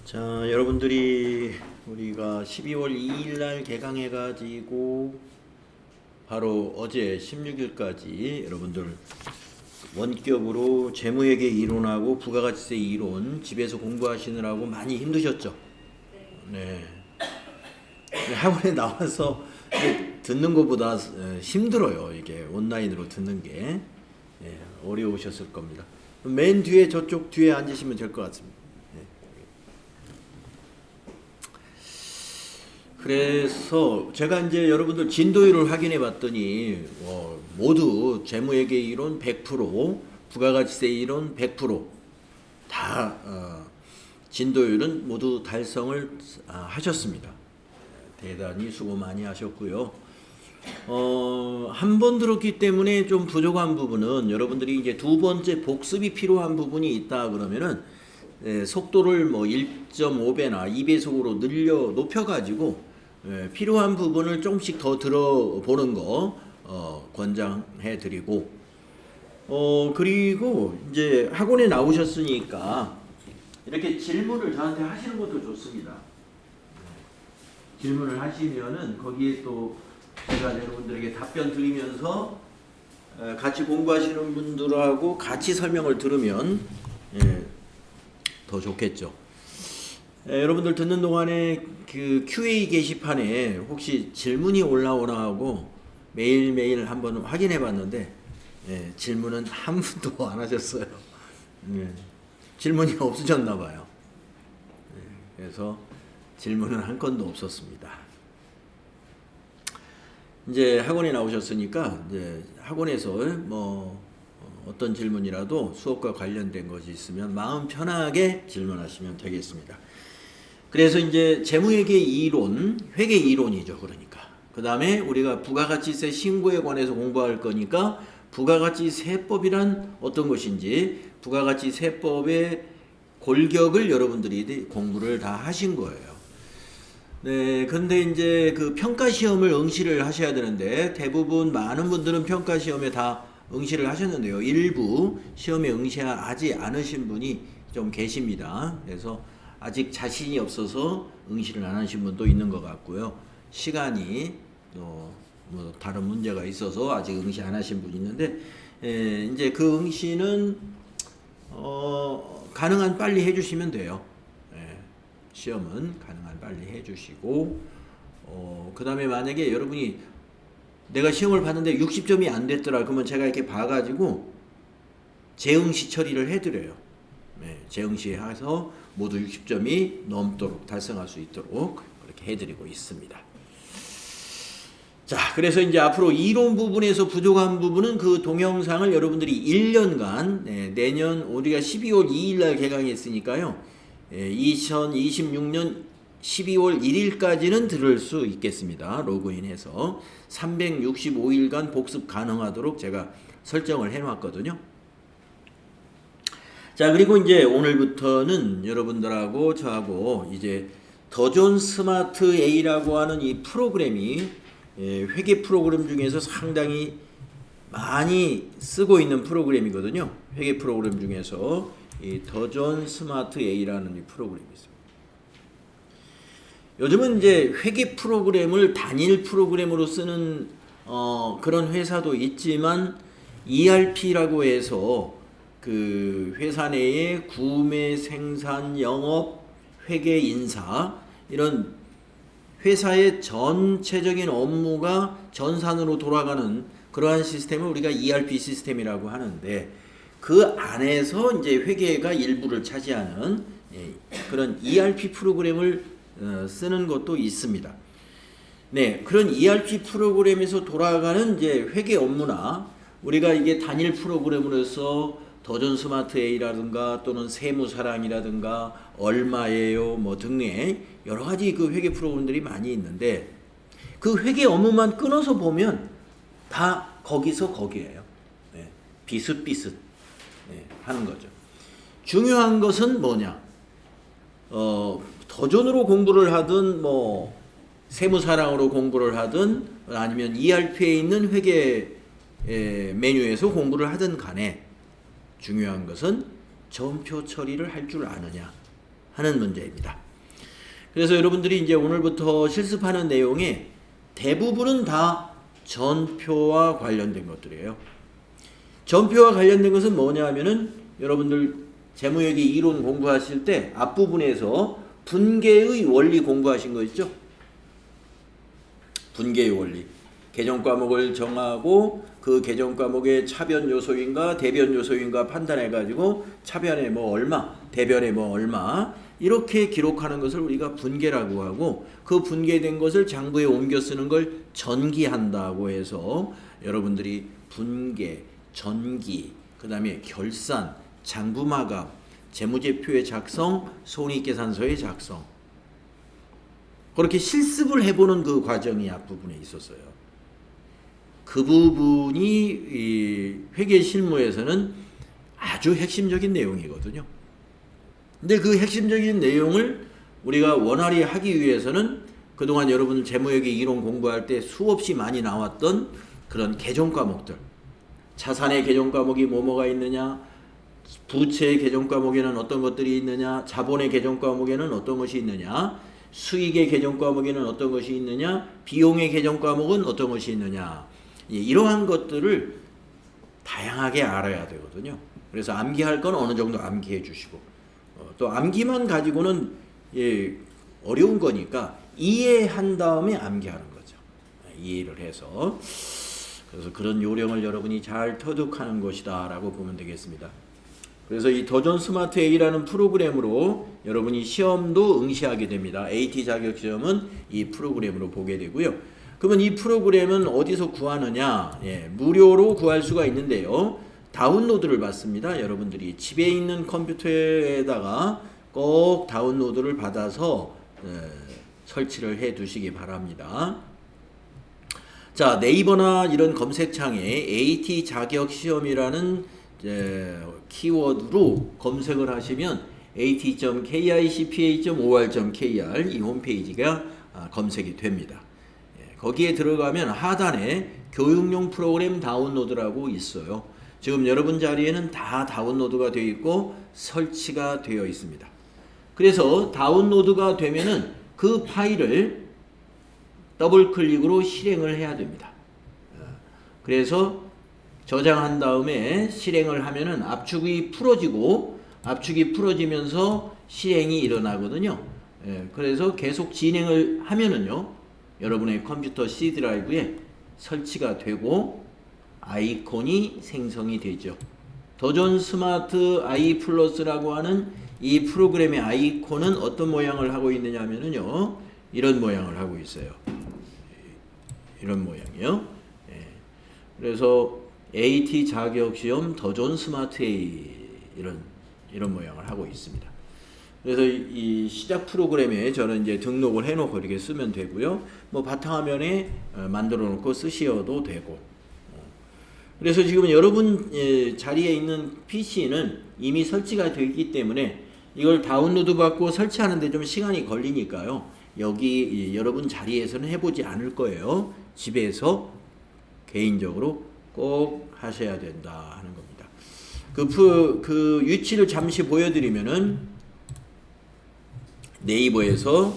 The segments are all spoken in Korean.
자, 여러분들이 우리가 12월 2일 날 개강해가지고 바로 어제 16일까지 여러분들 원격으로 재무회계 이론하고 부가가치세 이론 집에서 공부하시느라고 많이 힘드셨죠? 네. 학원에 나와서 듣는 것보다 힘들어요. 이게 온라인으로 듣는 게 어려우셨을 겁니다. 맨 뒤에 저쪽 뒤에 앉으시면 될 것 같습니다. 그래서 제가 이제 여러분들 진도율을 확인해 봤더니 모두 재무회계 이론 100%, 부가가치세 이론 100%다 진도율은 모두 달성을 하셨습니다. 대단히 수고 많이 하셨고요. 한 번 들었기 때문에 좀 부족한 부분은 여러분들이 이제 두 번째 복습이 필요한 부분이 있다 그러면은 속도를 뭐 1.5배나 2배속으로 높여가지고 필요한 부분을 조금씩 더 들어보는 거 권장해 드리고 그리고 이제 학원에 나오셨으니까 이렇게 질문을 저한테 하시는 것도 좋습니다. 질문을 하시면은 거기에 또 제가 여러분들에게 답변 드리면서 같이 공부하시는 분들하고 같이 설명을 들으면 더 좋겠죠. 여러분들 듣는 동안에 그 QA 게시판에 혹시 질문이 올라오나 하고 매일매일 한번 확인해 봤는데 질문은 한 분도 안 하셨어요. 질문이 없으셨나 봐요. 그래서 질문은 한 건도 없었습니다. 이제 학원에 나오셨으니까 이제 학원에서 뭐 어떤 질문이라도 수업과 관련된 것이 있으면 마음 편하게 질문하시면 되겠습니다. 그래서 이제 재무회계 이론, 회계 이론이죠. 그러니까 그 다음에 우리가 부가가치세 신고에 관해서 공부할 거니까 부가가치세법이란 어떤 것인지 부가가치세법의 골격을 여러분들이 공부를 다 하신 거예요. 네, 근데 이제 그 평가시험을 응시를 하셔야 되는데 대부분 많은 분들은 평가시험에 다 응시를 하셨는데요. 일부 시험에 응시하지 않으신 분이 좀 계십니다. 그래서 아직 자신이 없어서 응시를 안 하신 분도 있는 것 같고요. 시간이 또 뭐 다른 문제가 있어서 아직 응시 안 하신 분이 있는데 이제 그 응시는 가능한 빨리 해주시면 돼요. 시험은 가능한 빨리 해주시고 그 다음에 만약에 여러분이 내가 시험을 봤는데 60점이 안 됐더라 그러면 제가 이렇게 봐가지고 재응시 처리를 해드려요. 재응시 해서 모두 60점이 넘도록 달성할 수 있도록 그렇게 해드리고 있습니다. 자, 그래서 이제 앞으로 이론 부분에서 부족한 부분은 그 동영상을 여러분들이 1년간 내년 우리가 12월 2일 날 개강했으니까요. 2026년 12월 1일까지는 들을 수 있겠습니다. 로그인해서 365일간 복습 가능하도록 제가 설정을 해놨거든요. 자, 그리고 이제 오늘부터는 여러분들하고 저하고 이제 더존 스마트 A라고 하는 이 프로그램이 회계 프로그램 중에서 상당히 많이 쓰고 있는 프로그램이거든요. 회계 프로그램 중에서 이 더존 스마트 A라는 이 프로그램이 있습니다. 요즘은 이제 회계 프로그램을 단일 프로그램으로 쓰는 그런 회사도 있지만 ERP라고 해서 그 회사 내에 구매, 생산, 영업, 회계, 인사 이런 회사의 전체적인 업무가 전산으로 돌아가는 그러한 시스템을 우리가 ERP 시스템이라고 하는데 그 안에서 이제 회계가 일부를 차지하는 그런 ERP 프로그램을 쓰는 것도 있습니다. 네, 그런 ERP 프로그램에서 돌아가는 이제 회계 업무나 우리가 이게 단일 프로그램으로서 더존 스마트 A라든가 또는 세무사랑이라든가 얼마예요 뭐 등의 여러 가지 그 회계 프로그램들이 많이 있는데 그 회계 업무만 끊어서 보면 다 거기서 거기에요. 비슷비슷 하는 거죠. 중요한 것은 뭐냐? 더존으로 공부를 하든 뭐 세무사랑으로 공부를 하든 아니면 ERP에 있는 회계 메뉴에서 공부를 하든 간에 중요한 것은 전표 처리를 할 줄 아느냐 하는 문제입니다. 그래서 여러분들이 이제 오늘부터 실습하는 내용의 대부분은 다 전표와 관련된 것들이에요. 전표와 관련된 것은 뭐냐 하면은 여러분들 재무회계 이론 공부하실 때 앞부분에서 분계의 원리 공부하신 거 있죠? 분계의 원리. 개정 과목을 정하고 그 개정 과목의 차변 요소인가 대변 요소인가 판단해 가지고 차변에 뭐 얼마, 대변에 뭐 얼마 이렇게 기록하는 것을 우리가 분계라고 하고 그 분계된 것을 장부에 옮겨 쓰는 걸 전기한다고 해서 여러분들이 분계, 전기, 그 다음에 결산, 장부마감, 재무제표의 작성, 손익계산서의 작성 그렇게 실습을 해보는 그 과정이 앞부분에 있었어요. 그 부분이 이 회계 실무에서는 아주 핵심적인 내용이거든요. 근데 그 핵심적인 내용을 우리가 원활히 하기 위해서는 그동안 여러분 재무회계 이론 공부할 때 수없이 많이 나왔던 그런 개정 과목들, 자산의 개정 과목이 뭐가 있느냐, 부채의 개정 과목에는 어떤 것들이 있느냐, 자본의 개정 과목에는 어떤 것이 있느냐, 수익의 개정 과목에는 어떤 것이 있느냐, 비용의 개정 과목은 어떤 것이 있느냐, 이러한 것들을 다양하게 알아야 되거든요. 그래서 암기할 건 어느 정도 암기해 주시고 또 암기만 가지고는 어려운 거니까 이해한 다음에 암기하는 거죠. 이해를 해서 그래서 그런 요령을 여러분이 잘 터득하는 것이다 라고 보면 되겠습니다. 그래서 이 더존 스마트 A라는 프로그램으로 여러분이 시험도 응시하게 됩니다. AT 자격시험은 이 프로그램으로 보게 되고요. 그러면 이 프로그램은 어디서 구하느냐? 무료로 구할 수가 있는데요. 다운로드를 받습니다. 여러분들이 집에 있는 컴퓨터에다가 꼭 다운로드를 받아서 설치를 해 두시기 바랍니다. 자, 네이버나 이런 검색창에 AT 자격시험이라는 키워드로 검색을 하시면 at.kicpa.or.kr 이 홈페이지가 검색이 됩니다. 거기에 들어가면 하단에 교육용 프로그램 다운로드라고 있어요. 지금 여러분 자리에는 다 다운로드가 되어 있고 설치가 되어 있습니다. 그래서 다운로드가 되면은 그 파일을 더블 클릭으로 실행을 해야 됩니다. 그래서 저장한 다음에 실행을 하면은 압축이 풀어지고 압축이 풀어지면서 실행이 일어나거든요. 그래서 계속 진행을 하면은요. 여러분의 컴퓨터 C 드라이브에 설치가 되고 아이콘이 생성이 되죠. 더존 스마트 I 플러스라고 하는 이 프로그램의 아이콘은 어떤 모양을 하고 있느냐 하면은요. 이런 모양을 하고 있어요. 이런 모양이요. 그래서 AT 자격시험 더존 스마트 A 이런 모양을 하고 있습니다. 그래서 이 시작 프로그램에 저는 이제 등록을 해놓고 이렇게 쓰면 되고요. 뭐 바탕화면에 만들어 놓고 쓰셔도 되고. 그래서 지금 여러분 자리에 있는 PC는 이미 설치가 되어 있기 때문에 이걸 다운로드 받고 설치하는데 좀 시간이 걸리니까요. 여기 여러분 자리에서는 해보지 않을 거예요. 집에서 개인적으로 꼭 하셔야 된다 하는 겁니다. 그 위치를 잠시 보여드리면은 네이버에서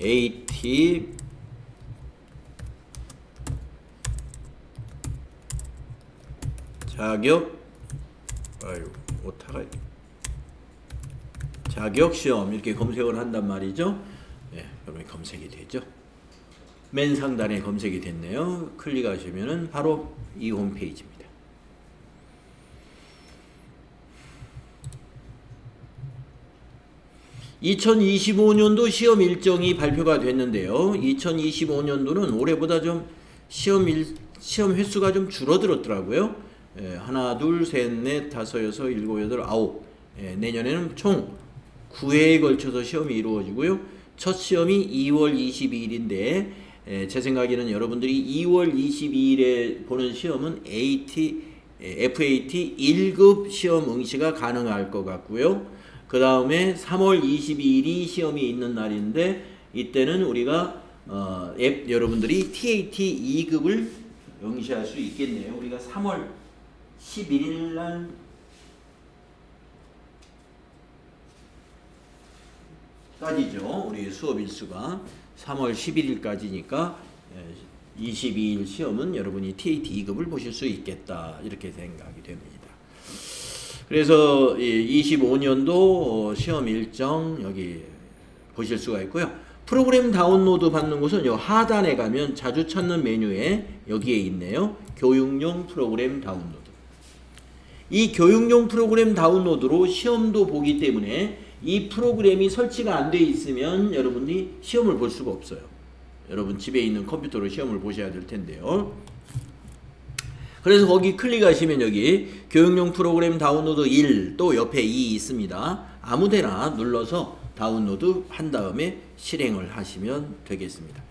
AT 자격시험 이렇게 검색을 한단 말이죠. 그러면 검색이 되죠. 맨 상단에 검색이 됐네요. 클릭하시면은 바로 이 홈페이지입니다. 2025년도 시험 일정이 발표가 됐는데요. 2025년도는 올해보다 좀 시험 횟수가 좀 줄어들었더라고요. 하나, 둘, 셋, 넷, 다섯, 여섯, 일곱, 여덟, 아홉. 내년에는 총 9회에 걸쳐서 시험이 이루어지고요. 첫 시험이 2월 22일인데 제 생각에는 여러분들이 2월 22일에 보는 시험은 FAT 1급 시험 응시가 가능할 것 같고요. 그 다음에 3월 22일이 시험이 있는 날인데 이때는 우리가 여러분들이 TAT 2급을 응시할 수 있겠네요. 우리가 3월 11일 날 3월까지죠. 우리 수업 일수가 3월 11일까지니까 22일 시험은 여러분이 TAT 2급을 보실 수 있겠다 이렇게 생각이 됩니다. 그래서 25년도 시험 일정 여기 보실 수가 있고요. 프로그램 다운로드 받는 곳은 요 하단에 가면 자주 찾는 메뉴에 여기에 있네요. 교육용 프로그램 다운로드. 이 교육용 프로그램 다운로드로 시험도 보기 때문에 이 프로그램이 설치가 안 돼 있으면 여러분이 시험을 볼 수가 없어요. 여러분 집에 있는 컴퓨터로 시험을 보셔야 될 텐데요. 그래서 거기 클릭하시면 여기 교육용 프로그램 다운로드 1 또 옆에 2 있습니다. 아무데나 눌러서 다운로드 한 다음에 실행을 하시면 되겠습니다.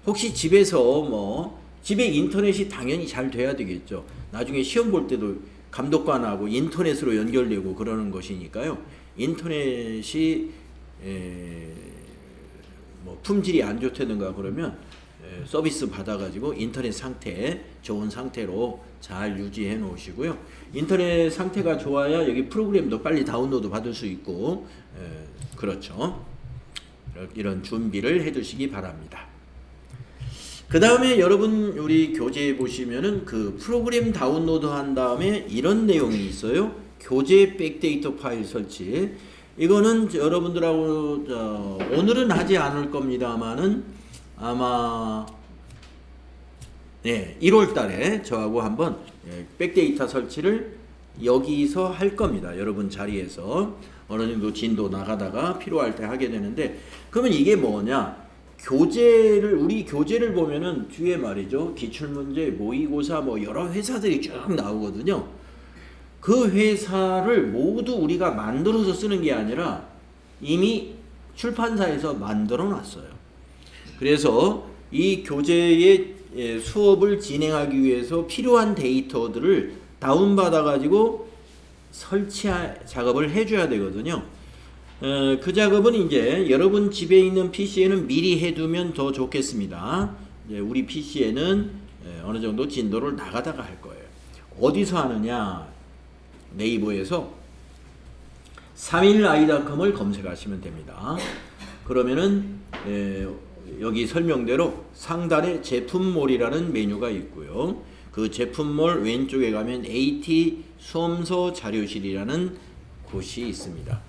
혹시 집에서 집에 인터넷이 당연히 잘 돼야 되겠죠. 나중에 시험 볼 때도 감독관하고 인터넷으로 연결되고 그러는 것이니까요. 인터넷이 품질이 안 좋다든가 그러면 서비스 받아가지고 인터넷 상태 좋은 상태로 잘 유지해 놓으시고요. 인터넷 상태가 좋아야 여기 프로그램도 빨리 다운로드 받을 수 있고 그렇죠. 이런 준비를 해 두시기 바랍니다. 그 다음에 여러분 우리 교재 보시면은 그 프로그램 다운로드 한 다음에 이런 내용이 있어요. 교재 백데이터 파일 설치. 이거는 여러분들하고 오늘은 하지 않을 겁니다만은 아마 1월 달에 저하고 한번 백데이터 설치를 여기서 할 겁니다. 여러분 자리에서 어느 정도 진도 나가다가 필요할 때 하게 되는데, 그러면 이게 뭐냐? 우리 교재를 보면은 뒤에 말이죠. 기출문제, 모의고사 여러 회사들이 쭉 나오거든요. 그 회사를 모두 우리가 만들어서 쓰는 게 아니라 이미 출판사에서 만들어 놨어요. 그래서 이 교재의 수업을 진행하기 위해서 필요한 데이터들을 다운받아 가지고 설치 작업을 해줘야 되거든요. 그 작업은 이제 여러분 집에 있는 PC에는 미리 해두면 더 좋겠습니다. 우리 PC에는 어느 정도 진도를 나가다가 할 거예요. 어디서 하느냐? 네이버에서 3일I.com을 검색하시면 됩니다. 그러면은 여기 설명대로 상단에 제품몰이라는 메뉴가 있고요. 그 제품몰 왼쪽에 가면 AT 수험서 자료실이라는 곳이 있습니다.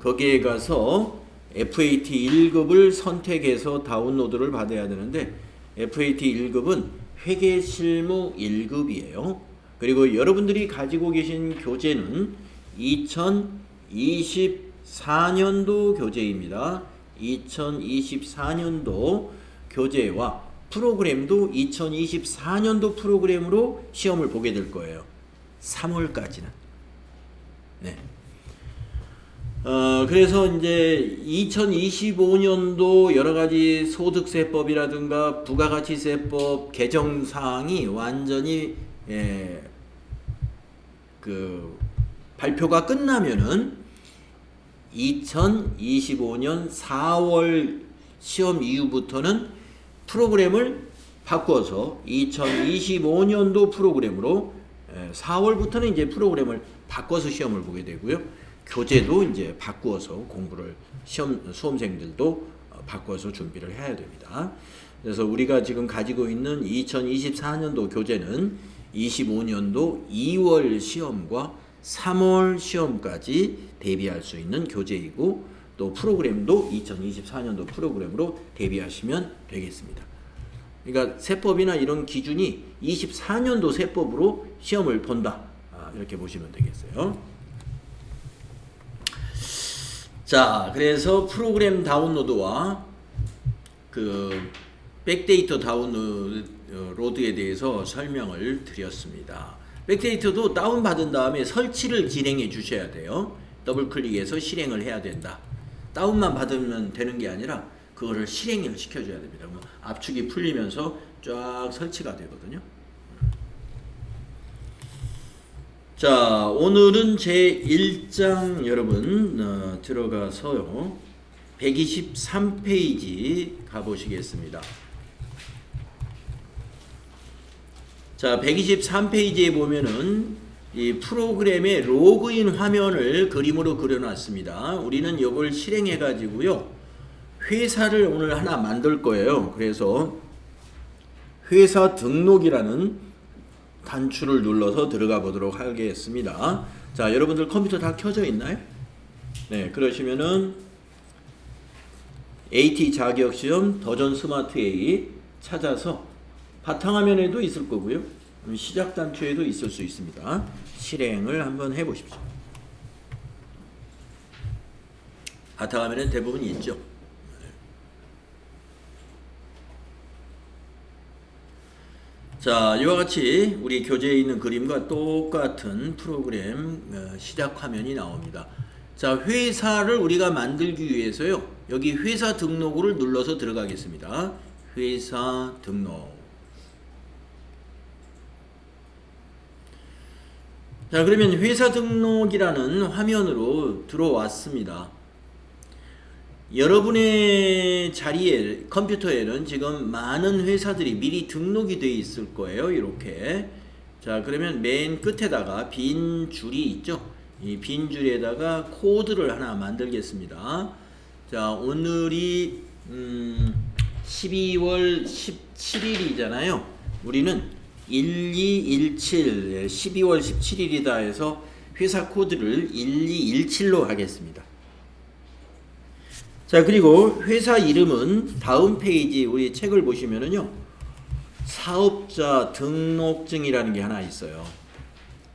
거기에 가서 FAT 1급을 선택해서 다운로드를 받아야 되는데 FAT 1급은 회계실무 1급이에요. 그리고 여러분들이 가지고 계신 교재는 2024년도 교재입니다. 2024년도 교재와 프로그램도 2024년도 프로그램으로 시험을 보게 될 거예요. 3월까지는. 네. 그래서 이제 2025년도 여러 가지 소득세법이라든가 부가가치세법 개정사항이 완전히 발표가 끝나면은 2025년 4월 시험 이후부터는 프로그램을 바꿔서 2025년도 프로그램으로 4월부터는 이제 프로그램을 바꿔서 시험을 보게 되고요. 교재도 이제 바꾸어서 공부를 수험생들도 바꿔서 준비를 해야 됩니다. 그래서 우리가 지금 가지고 있는 2024년도 교재는 25년도 2월 시험과 3월 시험까지 대비할 수 있는 교재이고 또 프로그램도 2024년도 프로그램으로 대비하시면 되겠습니다. 그러니까 세법이나 이런 기준이 24년도 세법으로 시험을 본다. 이렇게 보시면 되겠어요. 자, 그래서 프로그램 다운로드와 그 백데이터 다운로드에 대해서 설명을 드렸습니다. 백데이터도 다운받은 다음에 설치를 진행해 주셔야 돼요. 더블 클릭해서 실행을 해야 된다. 다운만 받으면 되는 게 아니라 그거를 실행을 시켜줘야 됩니다. 압축이 풀리면서 쫙 설치가 되거든요. 자, 오늘은 제 1장 여러분 들어가서요 123페이지 가보시겠습니다. 자, 123페이지에 보면은 이 프로그램의 로그인 화면을 그림으로 그려놨습니다. 우리는 이걸 실행해 가지고요 회사를 오늘 하나 만들 거예요. 그래서 회사 등록이라는 단추를 눌러서 들어가 보도록 하겠습니다. 자, 여러분들 컴퓨터 다 켜져 있나요? 네, 그러시면은 AT 자격시험 더전 스마트 A 찾아서 바탕화면에도 있을 거고요. 시작 단추에도 있을 수 있습니다. 실행을 한번 해보십시오. 바탕화면엔 대부분 있죠. 자, 이와 같이 우리 교재에 있는 그림과 똑같은 프로그램 시작 화면이 나옵니다. 자, 회사를 우리가 만들기 위해서요. 여기 회사 등록을 눌러서 들어가겠습니다. 회사 등록. 자, 그러면 회사 등록이라는 화면으로 들어왔습니다. 여러분의 자리에 컴퓨터에는 지금 많은 회사들이 미리 등록이 되어 있을 거예요. 이렇게. 자, 그러면 맨 끝에다가 빈 줄이 있죠. 이 빈 줄에다가 코드를 하나 만들겠습니다. 자, 오늘이 12월 17일이잖아요. 우리는 1217 12월 17일이다 해서 회사 코드를 1217로 하겠습니다. 자, 그리고 회사 이름은 다음 페이지 우리 책을 보시면은요. 사업자 등록증이라는 게 하나 있어요.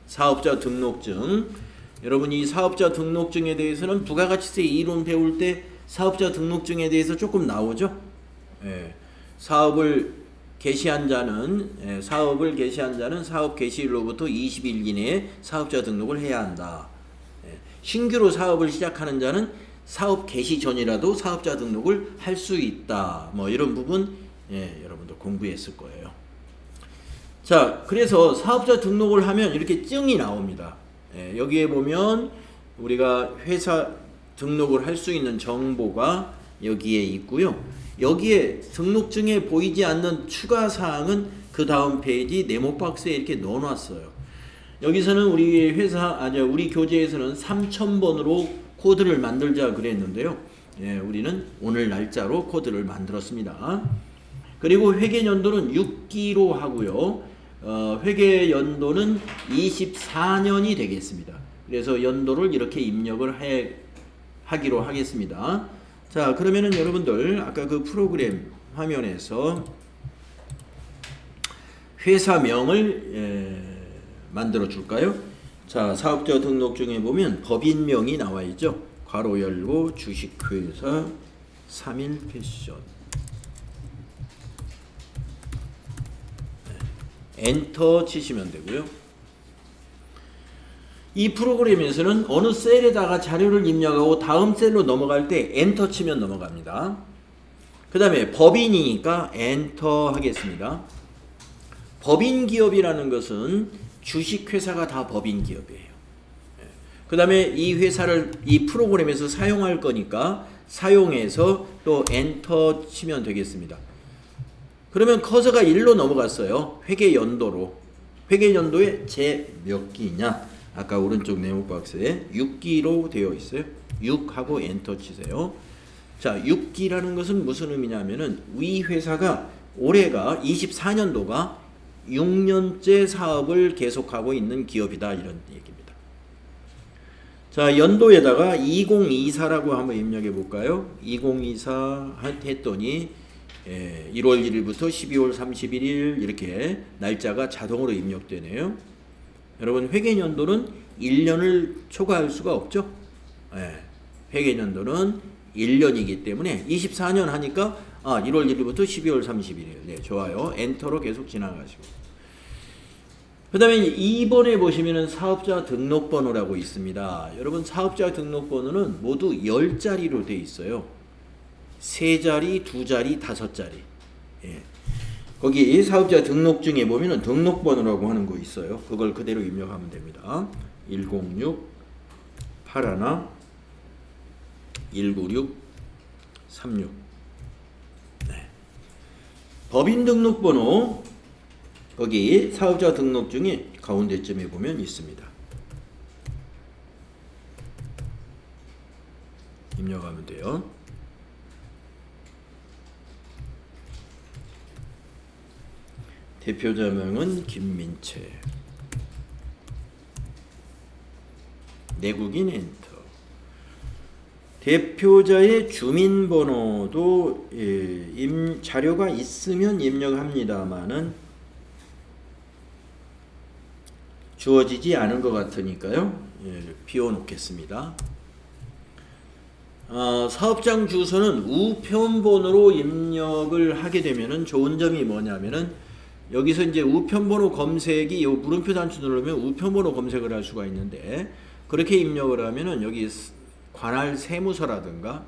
사업자 등록증. 여러분 이 사업자 등록증에 대해서는 부가가치세 이론 배울 때 사업자 등록증에 대해서 조금 나오죠. 예. 사업을 개시한 자는 사업 개시일로부터 20일 이내에 사업자 등록을 해야 한다. 예. 신규로 사업을 시작하는 자는 사업 개시 전이라도 사업자 등록을 할 수 있다. 뭐 이런 부분 여러분들 공부했을 거예요. 자, 그래서 사업자 등록을 하면 이렇게 증이 나옵니다. 여기에 보면 우리가 회사 등록을 할 수 있는 정보가 여기에 있고요. 여기에 등록증에 보이지 않는 추가 사항은 그 다음 페이지 네모 박스에 이렇게 넣어놨어요. 여기서는 우리 교재에서는 3000번으로 코드를 만들자 그랬는데요. 우리는 오늘 날짜로 코드를 만들었습니다. 그리고 회계연도는 6기로 하고요. 회계연도는 24년이 되겠습니다. 그래서 연도를 이렇게 입력을 하기로 하겠습니다. 자, 그러면은 여러분들 아까 그 프로그램 화면에서 회사명을 만들어 줄까요? 자, 사업자 등록증에 보면 법인명이 나와 있죠. 괄호 열고 주식회사 3일 패션. 엔터 치시면 되고요. 이 프로그램에서는 어느 셀에다가 자료를 입력하고 다음 셀로 넘어갈 때 엔터 치면 넘어갑니다. 그 다음에 법인이니까 엔터 하겠습니다. 법인기업이라는 것은 주식회사가 다 법인기업이에요. 그 다음에 이 회사를 이 프로그램에서 사용할 거니까 사용해서 또 엔터 치면 되겠습니다. 그러면 커서가 1로 넘어갔어요. 회계연도로. 회계연도에 제 몇 기냐? 아까 오른쪽 네모 박스에 6기로 되어 있어요. 6하고 엔터 치세요. 자, 6기라는 것은 무슨 의미냐면은 이 회사가 올해가 24년도가 6년째 사업을 계속하고 있는 기업이다 이런 얘기입니다. 자, 연도에다가 2024라고 한번 입력해 볼까요? 2024 했더니 1월 1일부터 12월 31일 이렇게 날짜가 자동으로 입력되네요. 여러분 회계연도는 1년을 초과할 수가 없죠. 회계연도는 1년이기 때문에 24년 하니까 1월 1일부터 12월 31일. 네, 좋아요. 엔터로 계속 지나가시고. 그 다음에 2번에 보시면은 사업자 등록번호라고 있습니다. 여러분 사업자 등록번호는 모두 10자리로 되어 있어요. 3자리, 2자리, 5자리. 거기 사업자 등록증에 보면은 등록번호라고 하는 거 있어요. 그걸 그대로 입력하면 됩니다. 106 81 196 36. 법인 등록번호 거기 사업자 등록증이 가운데쯤에 보면 있습니다. 입력하면 돼요. 대표자명은 김민채. 내국인 엔터. 대표자의 주민번호도 자료가 있으면 입력합니다만은 주어지지 않은 것 같으니까요. 비워놓겠습니다. 사업장 주소는 우편번호로 입력을 하게 되면은 좋은 점이 뭐냐면은 여기서 이제 우편번호 검색이 요 물음표 단추 누르면 우편번호 검색을 할 수가 있는데 그렇게 입력을 하면은 여기 관할 세무서라든가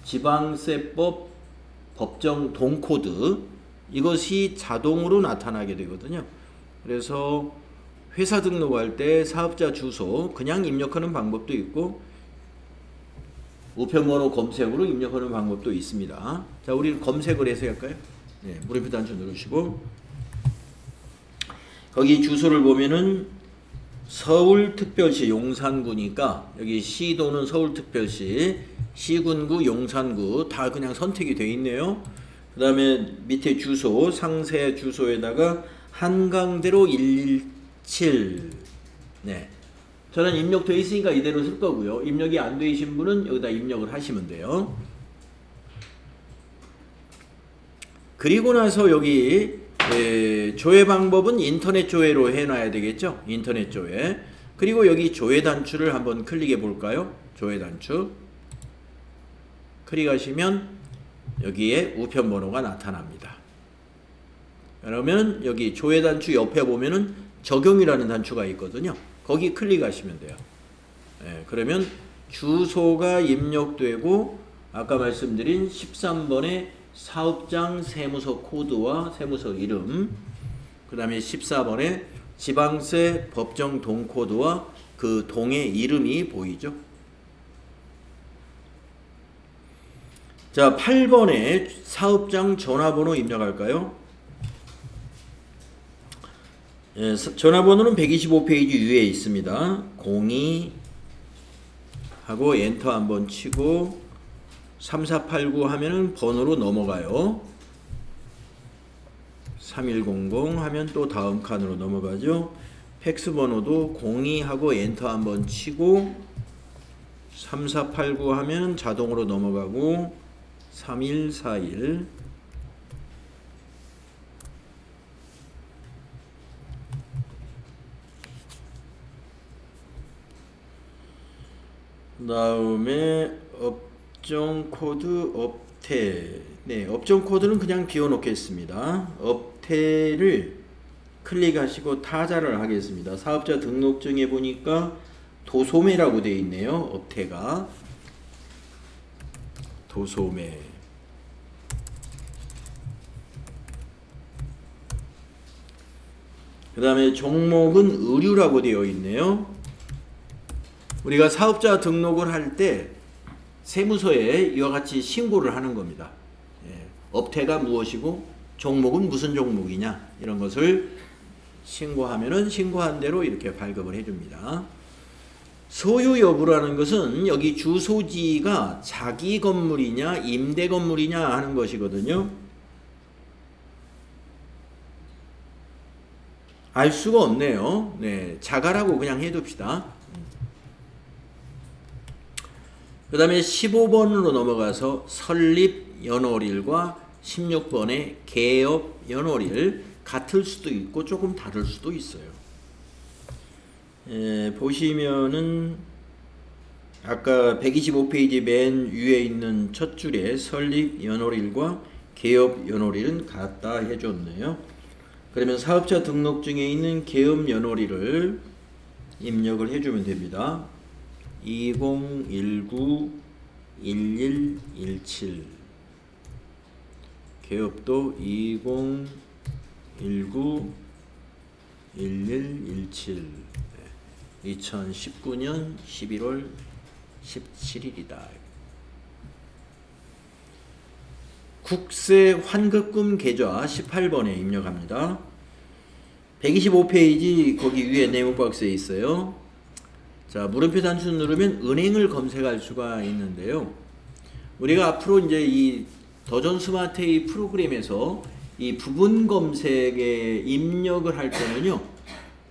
지방세법 법정 동코드 이것이 자동으로 나타나게 되거든요. 그래서 회사 등록할 때 사업자 주소 그냥 입력하는 방법도 있고 우편번호 검색으로 입력하는 방법도 있습니다. 자, 우리 검색을 해서 할까요? 네, 물음표 단추 누르시고 거기 주소를 보면은 서울특별시 용산구니까 여기 시도는 서울특별시, 시군구, 용산구 다 그냥 선택이 되어 있네요. 그 다음에 밑에 주소, 상세 주소에다가 한강대로 117. 네. 저는 입력되어 있으니까 이대로 쓸 거고요. 입력이 안 되신 분은 여기다 입력을 하시면 돼요. 그리고 나서 여기 조회 방법은 인터넷 조회로 해놔야 되겠죠. 인터넷 조회. 그리고 여기 조회 단추를 한번 클릭해 볼까요? 조회 단추. 클릭하시면 여기에 우편번호가 나타납니다. 그러면 여기 조회 단추 옆에 보면은 적용이라는 단추가 있거든요. 거기 클릭하시면 돼요. 그러면 주소가 입력되고 아까 말씀드린 13번에 사업장 세무서 코드와 세무서 이름, 그 다음에 14번에 지방세 법정 동 코드와 그 동의 이름이 보이죠. 자, 8번에 사업장 전화번호 입력할까요? 전화번호는 125페이지 위에 있습니다. 02 하고 엔터 한번 치고 3489 하면은 번호로 넘어가요. 3100 하면 또 다음 칸으로 넘어가죠. 팩스 번호도 02 하고 엔터 한번 치고 3489 하면 자동으로 넘어가고 3141 그 다음에 업종 코드 업태. 네, 업종 코드는 그냥 비워놓겠습니다. 업태를 클릭하시고 타자를 하겠습니다. 사업자 등록증에 보니까 도소매라고 되어 있네요. 업태가 도소매. 그 다음에 종목은 의류라고 되어 있네요. 우리가 사업자 등록을 할 때 세무서에 이와 같이 신고를 하는 겁니다. 업태가 무엇이고 종목은 무슨 종목이냐 이런 것을 신고하면은 신고한 대로 이렇게 발급을 해줍니다. 소유 여부라는 것은 여기 주소지가 자기 건물이냐 임대 건물이냐 하는 것이거든요. 알 수가 없네요. 네, 자가라고 그냥 해둡시다. 그 다음에 15번으로 넘어가서 설립 연월일과 16번의 개업 연월일 같을 수도 있고 조금 다를 수도 있어요. 보시면은 아까 125페이지 맨 위에 있는 첫 줄에 설립 연월일과 개업 연월일은 같다 해줬네요. 그러면 사업자 등록증에 있는 개업 연월일을 입력을 해주면 됩니다. 2019-11-17 개업도 2019-11-17 2019년 11월 17일이다. 국세 환급금 계좌 18번에 입력합니다. 125페이지 거기 위에 네모 박스에 있어요. 자, 물음표 단추 누르면 은행을 검색할 수가 있는데요. 우리가 앞으로 이제 이 더존 스마트A 프로그램에서 이 부분 검색에 입력을 할 때는요,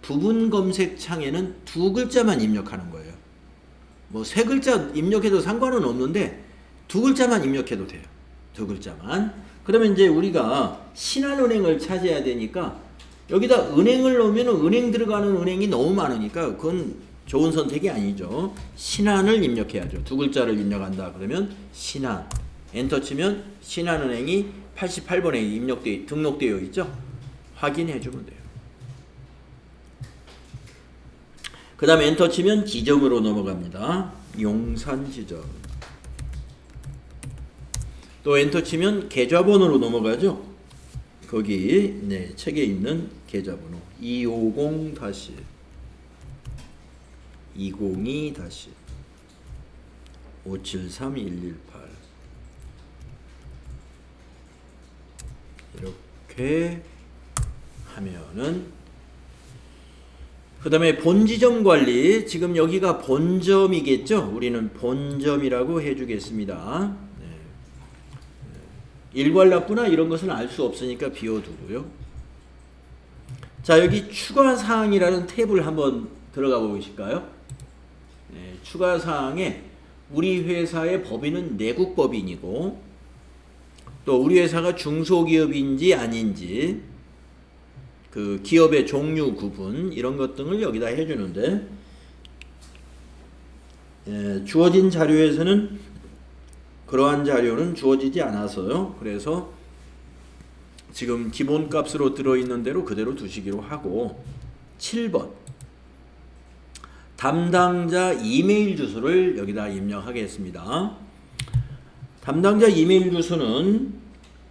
부분 검색 창에는 두 글자만 입력하는 거예요. 뭐 세 글자 입력해도 상관은 없는데 두 글자만 입력해도 돼요. 두 글자만. 그러면 이제 우리가 신한은행을 찾아야 되니까 여기다 은행을 넣으면 은행 들어가는 은행이 너무 많으니까 그건 좋은 선택이 아니죠. 신한을 입력해야죠. 두 글자를 입력한다 그러면 신한. 엔터 치면 신한은행이 88번에 등록되어 있죠. 확인해 주면 돼요. 그 다음에 엔터 치면 지점으로 넘어갑니다. 용산 지점. 또 엔터 치면 계좌번호로 넘어가죠. 거기 네, 책에 있는 계좌번호 250-202- 573118 이렇게 하면은 그 다음에 본지점 관리, 지금 여기가 본점이겠죠. 우리는 본점이라고 해주겠습니다. 네. 일괄납부나 이런 것은 알 수 없으니까 비워두고요. 자, 여기 추가사항이라는 탭을 한번 들어가 보실까요? 네, 추가사항에 우리 회사의 법인은 내국법인이고 또 우리 회사가 중소기업인지 아닌지 그 기업의 종류 구분 이런 것 등을 여기다 해주는데 주어진 자료에서는 그러한 자료는 주어지지 않아서요. 그래서 지금 기본값으로 들어있는 대로 그대로 두시기로 하고 7번 담당자 이메일 주소를 여기다 입력하겠습니다. 담당자 이메일 주소는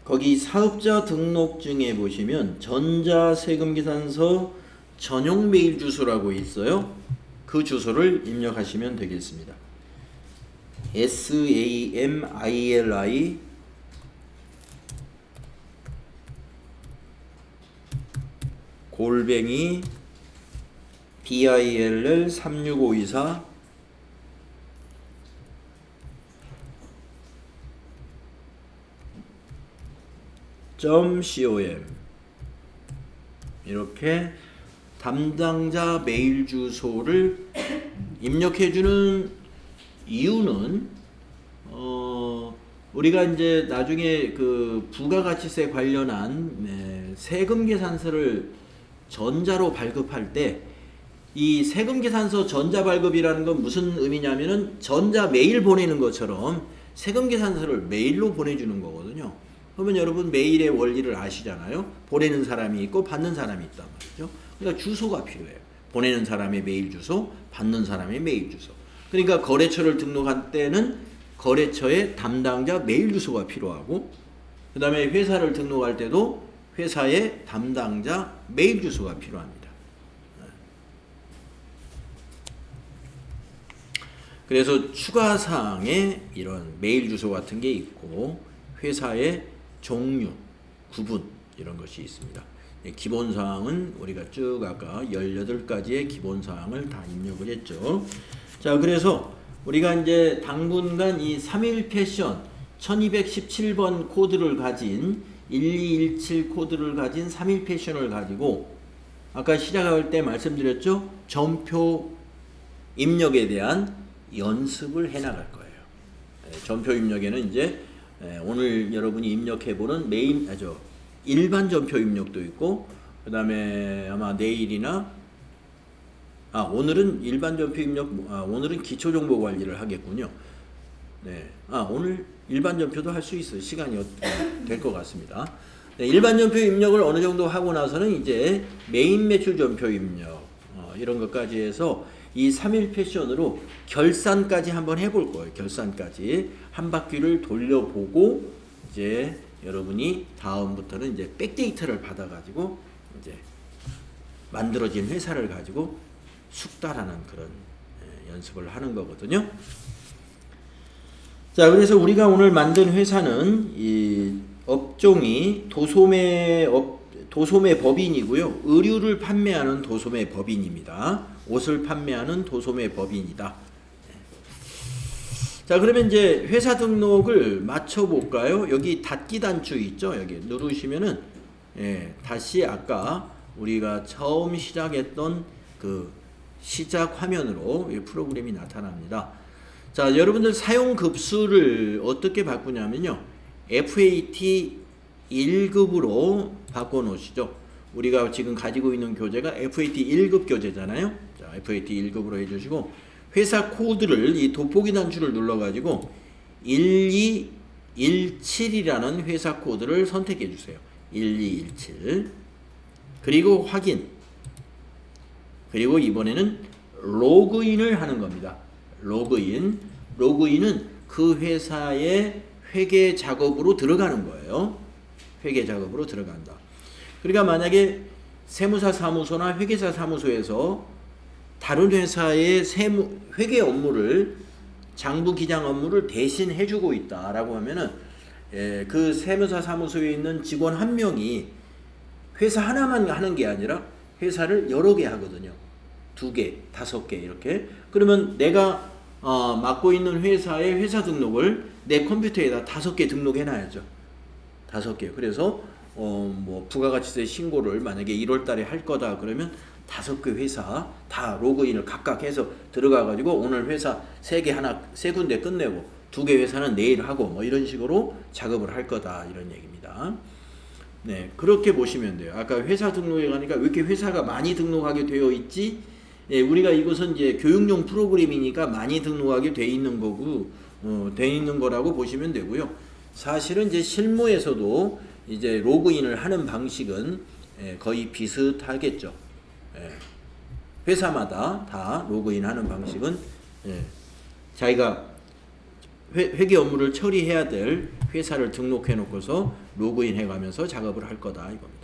거기 사업자 등록증에 보시면 전자세금계산서 전용 메일 주소라고 있어요. 그 주소를 입력하시면 되겠습니다. SAMILI 골뱅이 BILL 36524 .com 이렇게 담당자 메일 주소를 입력해주는 이유는 우리가 이제 나중에 그 부가가치세 관련한 세금계산서를 전자로 발급할 때 이 세금계산서 전자발급이라는 건 무슨 의미냐면은 전자 메일 보내는 것처럼 세금계산서를 메일로 보내주는 거거든요. 그러면 여러분 메일의 원리를 아시잖아요. 보내는 사람이 있고 받는 사람이 있단 말이죠. 그러니까 주소가 필요해요. 보내는 사람의 메일 주소, 받는 사람의 메일 주소. 그러니까 거래처를 등록할 때는 거래처의 담당자 메일 주소가 필요하고 그 다음에 회사를 등록할 때도 회사의 담당자 메일 주소가 필요합니다. 그래서 추가사항에 이런 메일 주소 같은 게 있고 회사의 종류, 구분 이런 것이 있습니다. 기본사항은 우리가 쭉 아까 18가지의 기본사항을 다 입력을 했죠. 자, 그래서 우리가 이제 당분간 이 3일 패션 1217번 코드를 가진 1217 코드를 가진 3일 패션을 가지고 아까 시작할 때 말씀드렸죠. 점표 입력에 대한 연습을 해 나갈 거예요. 점표 입력에는 이제 오늘 여러분이 입력해보는 일반 점표 입력도 있고 그 다음에 아마 내일이나 오늘은 일반 점표 입력 오늘은 기초정보관리를 하겠군요. 네, 오늘 일반 점표도 할 수 있어요. 시간이 될 것 같습니다. 네, 일반 점표 입력을 어느 정도 하고 나서는 이제 메인 매출 점표 입력 이런 것까지 해서 이 3일 패션으로 결산까지 한번 해볼 거예요. 결산까지 한 바퀴를 돌려보고 이제 여러분이 다음부터는 이제 백데이터를 받아가지고 이제 만들어진 회사를 가지고 숙달하는 그런 연습을 하는 거거든요. 자, 그래서 우리가 오늘 만든 회사는 이 업종이 도소매 법인이고요. 의류를 판매하는 도소매 법인입니다. 옷을 판매하는 도소매 법인이다. 자, 그러면 이제 회사 등록을 맞춰 볼까요? 여기 닫기 단추 있죠? 여기 누르시면은 다시 아까 우리가 처음 시작했던 그 시작 화면으로 이 프로그램이 나타납니다. 자, 여러분들 사용 급수를 어떻게 바꾸냐면요. FAT 1급으로 바꿔 놓으시죠. 우리가 지금 가지고 있는 교재가 FAT 1급 교재잖아요. 자, FAT 1급으로 해주시고 회사 코드를 이 돋보기 단추를 눌러가지고 1217이라는 회사 코드를 선택해 주세요. 1217 그리고 확인 그리고 이번에는 로그인을 하는 겁니다. 로그인은 그 회사의 회계 작업으로 들어가는 거예요. 회계 작업으로 들어간다. 그러니까 만약에 세무사 사무소나 회계사 사무소에서 다른 회사의 회계 업무를 장부 기장 업무를 대신 해주고 있다라고 하면은 그 세무사 사무소에 있는 직원 한 명이 회사 하나만 하는 게 아니라 회사를 여러 개 하거든요. 2개, 5개 이렇게. 그러면 내가 맡고 있는 회사의 회사 등록을 내 컴퓨터에다 5개 등록해놔야죠. 5개. 그래서 뭐 부가가치세 신고를 만약에 1월 달에 할 거다 그러면 5개 회사 다 로그인을 각각 해서 들어가 가지고 오늘 회사 3군데 끝내고 2개 회사는 내일 하고 뭐 이런 식으로 작업을 할 거다 이런 얘기입니다. 네, 그렇게 보시면 돼요. 아까 회사 등록에 가니까 왜 이렇게 회사가 많이 등록하게 되어 있지? 우리가 이것은 이제 교육용 프로그램이니까 많이 등록하게 돼 있는 거고, 돼 있는 거라고 보시면 되고요. 사실은 이제 실무에서도 이제 로그인을 하는 방식은 거의 비슷하겠죠. 회사마다 다 로그인하는 방식은 자기가 회계 업무를 처리해야 될 회사를 등록해 놓고서 로그인 해가면서 작업을 할 거다 이겁니다.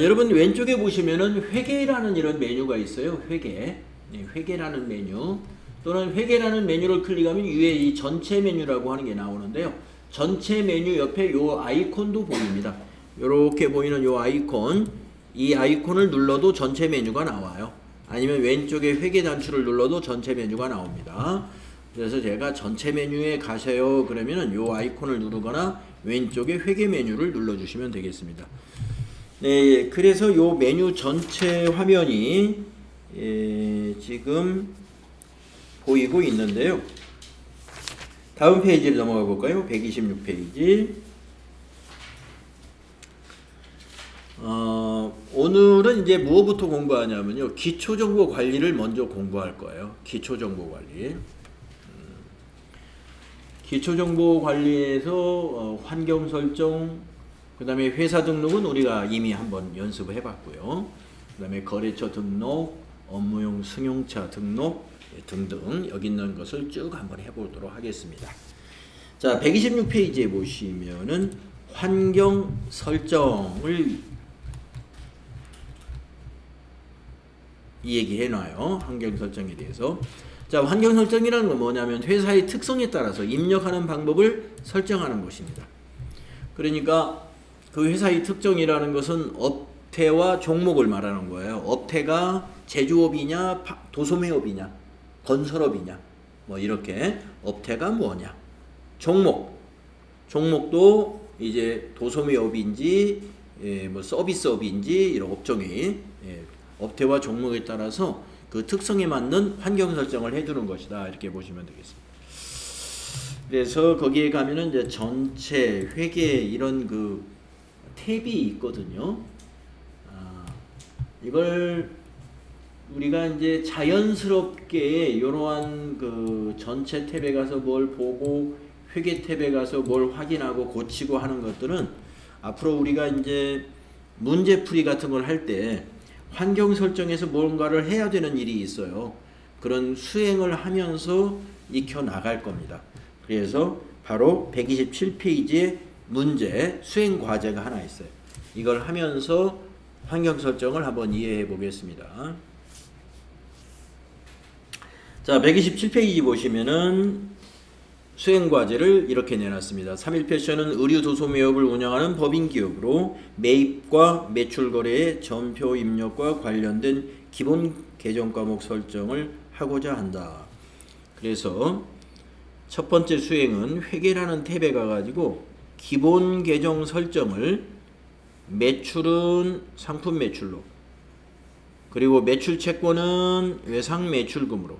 여러분 왼쪽에 보시면은 회계라는 이런 메뉴가 있어요. 회계라는 메뉴 또는 회계라는 메뉴를 클릭하면 위에 이 전체 메뉴라고 하는 게 나오는데요. 전체 메뉴 옆에 요 아이콘도 보입니다. 요렇게 보이는 요 아이콘, 이 아이콘을 눌러도 전체 메뉴가 나와요. 아니면 왼쪽에 회계 단추를 눌러도 전체 메뉴가 나옵니다. 그래서 제가 전체 메뉴에 가세요 그러면은 요 아이콘을 누르거나 왼쪽에 회계 메뉴를 눌러주시면 되겠습니다. 네, 그래서 요 메뉴 전체 화면이 지금 보이고 있는데요. 다음 페이지를 넘어가 볼까요? 126페이지. 오늘은 이제 무엇부터 공부하냐면요. 기초정보 관리를 먼저 공부할 거예요. 기초정보 관리. 기초정보 관리에서 환경 설정, 그 다음에 회사 등록은 우리가 이미 한번 연습을 해봤고요. 그 다음에 거래처 등록, 업무용 승용차 등록 등등 여기 있는 것을 쭉 한번 해보도록 하겠습니다. 자, 126페이지에 보시면은 환경 설정을 얘기해놔요. 환경 설정에 대해서. 자, 환경 설정이라는 건 뭐냐면 회사의 특성에 따라서 입력하는 방법을 설정하는 것입니다. 그러니까 그 회사의 특성이라는 것은 업태와 종목을 말하는 거예요. 업태가 제조업이냐, 도소매업이냐, 건설업이냐, 뭐 이렇게 업태가 뭐냐. 종목도 이제 도소매업인지, 뭐 서비스업인지 이런 업종이 업태와 종목에 따라서 그 특성에 맞는 환경 설정을 해두는 것이다 이렇게 보시면 되겠습니다. 그래서 거기에 가면은 이제 전체 회계 이런 그 탭이 있거든요. 이걸 우리가 이제 자연스럽게 이러한 그 전체 탭에 가서 뭘 보고 회계 탭에 가서 뭘 확인하고 고치고 하는 것들은 앞으로 우리가 이제 문제풀이 같은 걸 할 때 환경 설정에서 뭔가를 해야 되는 일이 있어요. 그런 수행을 하면서 익혀 나갈 겁니다. 그래서 바로 127페이지에 문제 수행 과제가 하나 있어요. 이걸 하면서 환경 설정을 한번 이해해 보겠습니다. 자, 127페이지 보시면은 수행 과제를 이렇게 내놨습니다. 3.1패션은 의류 도소매업을 운영하는 법인 기업으로 매입과 매출 거래의 전표 입력과 관련된 기본 계정 과목 설정을 하고자 한다. 그래서 첫 번째 수행은 회계라는 탭에 가가지고 기본 계정 설정을 매출은 상품 매출로, 그리고 매출 채권은 외상 매출금으로,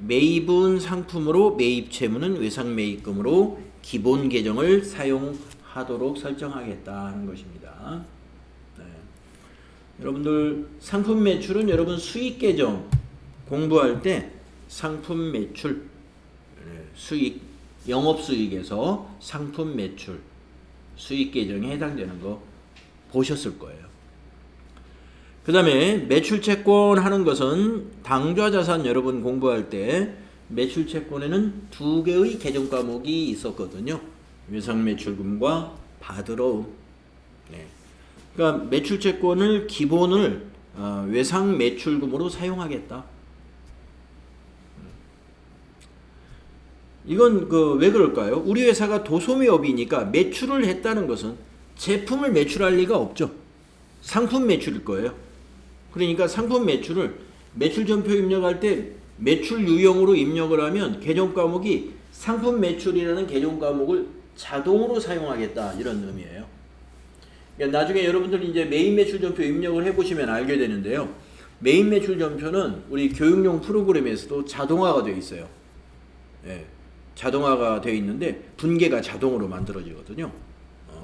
매입은 상품으로, 매입 채무는 외상 매입금으로 기본 계정을 사용하도록 설정하겠다 하는 것입니다. 네. 여러분들 상품 매출은 여러분 수익 계정 공부할 때 상품 매출, 수익, 영업수익에서 상품 매출, 수익 계정에 해당되는 거 보셨을 거예요. 그 다음에 매출채권 하는 것은 당좌자산 여러분 공부할 때 매출채권에는 두 개의 계정 과목이 있었거든요. 외상매출금과 받으러움. 네. 그러니까 매출채권을 기본을 외상매출금으로 사용하겠다. 이건 왜 그럴까요? 우리 회사가 도소매업이니까 매출을 했다는 것은 제품을 매출할 리가 없죠. 상품 매출일 거예요. 그러니까 상품 매출을 매출전표 입력할 때 매출 유형으로 입력을 하면 계정 과목이 상품 매출이라는 계정 과목을 자동으로 사용하겠다 이런 의미예요. 그러니까 나중에 여러분들 이제 메인 매출전표 입력을 해보시면 알게 되는데요. 메인 매출전표는 우리 교육용 프로그램에서도 자동화가 되어 있어요. 예, 자동화가 되어 있는데 분계가 자동으로 만들어지거든요.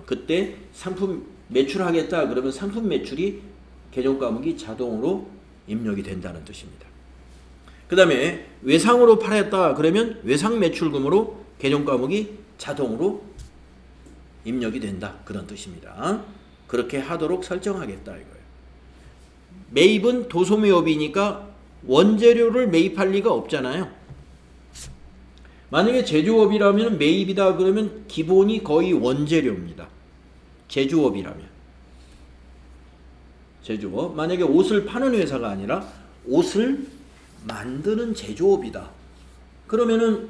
그때 상품 매출하겠다 그러면 상품 매출이 계정 과목이 자동으로 입력이 된다는 뜻입니다. 그 다음에 외상으로 팔았다 그러면 외상 매출금으로 계정 과목이 자동으로 입력이 된다 그런 뜻입니다. 그렇게 하도록 설정하겠다 이거예요. 매입은 도소매업이니까 원재료를 매입할 리가 없잖아요. 만약에 제조업이라면 매입이다 그러면 기본이 거의 원재료입니다. 제조업이라면. 제조업. 만약에 옷을 파는 회사가 아니라 옷을 만드는 제조업이다. 그러면은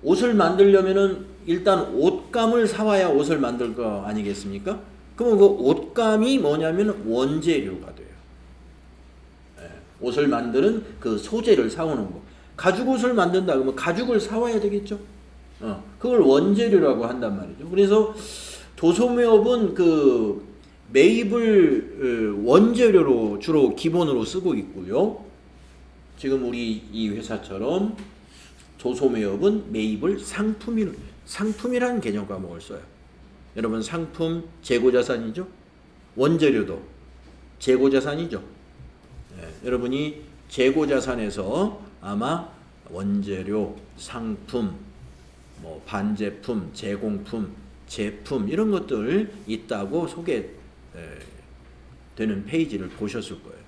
옷을 만들려면은 일단 옷감을 사와야 옷을 만들 거 아니겠습니까? 그러면 그 옷감이 뭐냐면 원재료가 돼요. 예, 옷을 만드는 그 소재를 사오는 거. 가죽옷을 만든다 그러면 가죽을 사와야 되겠죠. 그걸 원재료라고 한단 말이죠. 그래서 도소매업은 그 매입을 원재료로 주로 기본으로 쓰고 있고요. 지금 우리 이 회사처럼 도소매업은 매입을 상품이라는 개념 과목을 써요. 여러분 상품 재고자산이죠. 원재료도 재고자산이죠. 네, 여러분이 재고자산에서 아마 원재료, 상품, 뭐 반제품, 제공품, 제품 이런 것들 있다고 소개되는 페이지를 보셨을 거예요.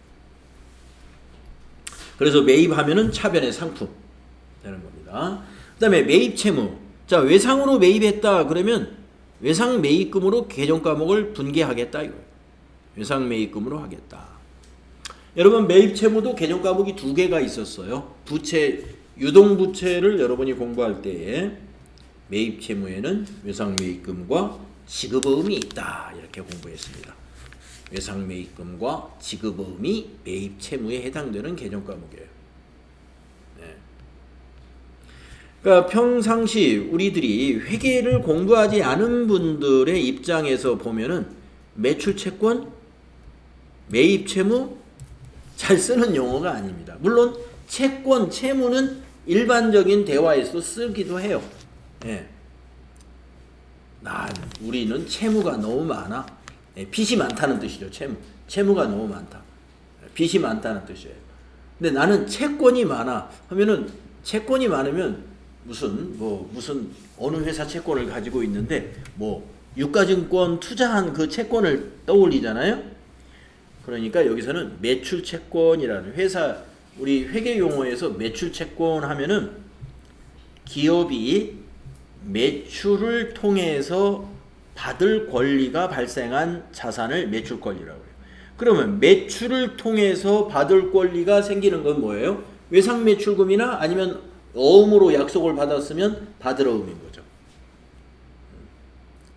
그래서 매입하면은 차변의 상품 되는 겁니다. 그 다음에 매입 채무. 자, 외상으로 매입했다 그러면 외상 매입금으로 계정 과목을 분계하겠다 이거예요. 외상 매입금으로 하겠다. 여러분 매입 채무도 계정 과목이 두 개가 있었어요. 부채, 유동부채를 여러분이 공부할 때에 매입 채무에는 외상 매입금과 지급어음이 있다 이렇게 공부했습니다. 외상 매입금과 지급어음이 매입 채무에 해당되는 계정 과목이에요. 네. 그러니까 평상시 우리들이 회계를 공부하지 않은 분들의 입장에서 보면은 매출 채권, 매입 채무 잘 쓰는 용어가 아닙니다. 물론 채권, 채무는 일반적인 대화에서 쓰기도 해요. 예. 우리는 채무가 너무 많아. 예, 빚이 많다는 뜻이죠. 채무가 너무 많다. 빚이 많다는 뜻이에요. 근데 나는 채권이 많아 하면은 채권이 많으면 무슨 어느 회사 채권을 가지고 있는데 뭐 유가증권 투자한 그 채권을 떠올리잖아요. 그러니까 여기서는 매출채권이라는 회사 우리 회계 용어에서 매출채권 하면은 기업이 매출을 통해서 받을 권리가 발생한 자산을 매출 권리라고 해요. 그러면 매출을 통해서 받을 권리가 생기는 건 뭐예요? 외상 매출금이나 아니면 어음으로 약속을 받았으면 받을 어음인 거죠.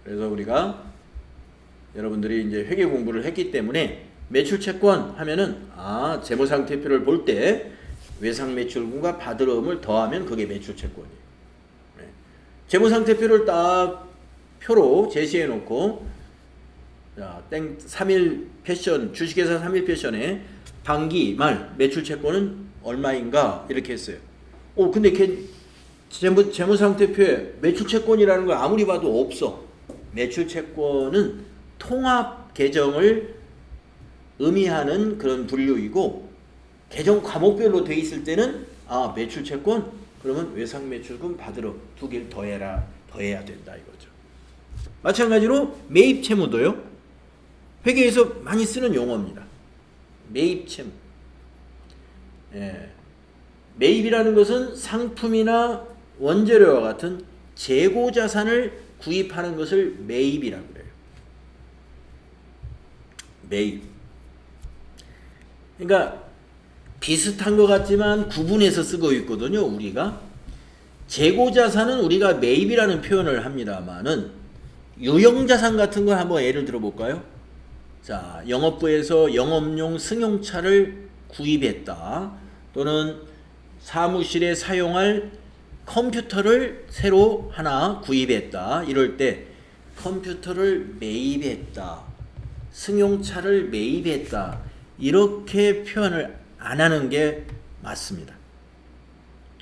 그래서 우리가 여러분들이 이제 회계 공부를 했기 때문에 매출채권 하면은 재무상태표를 볼 때 외상매출금과 받을 어음을 더하면 그게 매출채권이에요. 네. 재무상태표를 딱 표로 제시해 놓고, 자, 3일 패션, 주식회사 3일 패션에 반기 말 매출 채권은 얼마인가 이렇게 했어요. 근데 재무상태표에 매출 채권이라는 거 아무리 봐도 없어. 매출 채권은 통합 계정을 의미하는 그런 분류이고, 계정 과목별로 돼 있을 때는 매출 채권 그러면 외상 매출금 받으러 2개를 더해야 된다 이거죠. 마찬가지로 매입 채무도요. 회계에서 많이 쓰는 용어입니다. 매입 채무. 매입이라는 것은 상품이나 원재료와 같은 재고 자산을 구입하는 것을 매입이라고 그래요. 매입. 그러니까 비슷한 것 같지만 구분해서 쓰고 있거든요. 우리가 재고 자산은 우리가 매입이라는 표현을 합니다만은 유형자산 같은 걸 한번 예를 들어 볼까요? 자, 영업부에서 영업용 승용차를 구입했다. 또는 사무실에 사용할 컴퓨터를 새로 하나 구입했다. 이럴 때 컴퓨터를 매입했다. 승용차를 매입했다. 이렇게 표현을 안 하는 게 맞습니다.